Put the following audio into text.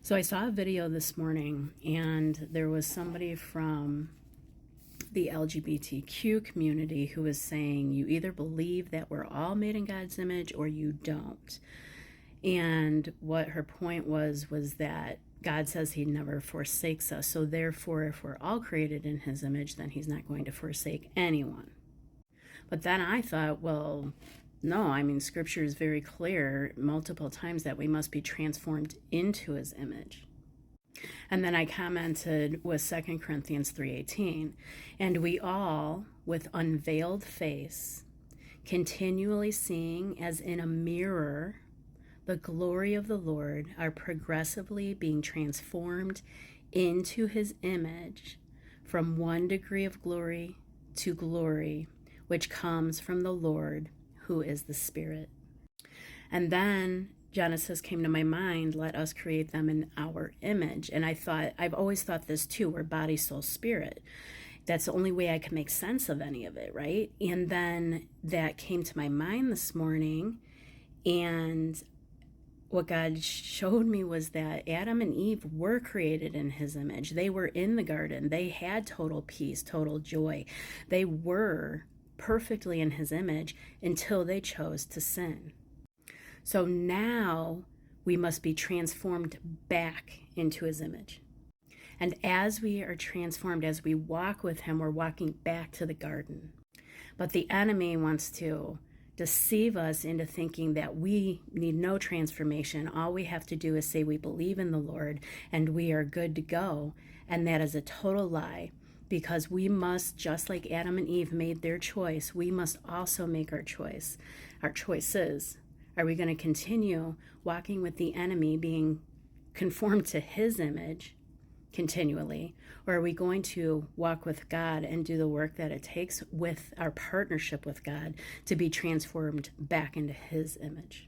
So I saw a video this morning, and there was somebody from the LGBTQ community who was saying you either believe that we're all made in God's image or you don't. And what her point was that God says he never forsakes us. So therefore, if we're all created in his image, then he's not going to forsake anyone. But then I thought, well, no, I mean, scripture is very clear multiple times that we must be transformed into his image. And then I commented with 2 Corinthians 3:18, and we all, with unveiled face, continually seeing as in a mirror the glory of the Lord, are progressively being transformed into his image from one degree of glory to glory, which comes from the Lord, who is the Spirit. And then Genesis came to my mind, let us create them in our image. And I've always thought this too, we're body, soul, spirit. That's the only way I could make sense of any of it, right? And then that came to my mind this morning, and what God showed me was that Adam and Eve were created in his image. They were in the garden. They had total peace, total joy. They were perfectly in his image until they chose to sin. So now we must be transformed back into his image. And as we are transformed, as we walk with him, we're walking back to the garden. But the enemy wants to deceive us into thinking that we need no transformation. All we have to do is say we believe in the Lord and we are good to go. And that is a total lie, because we must, just like Adam and Eve made their choice, we must also make our choice, our choices. Are we going to continue walking with the enemy, being conformed to his image continually? Or are we going to walk with God and do the work that it takes with our partnership with God to be transformed back into his image?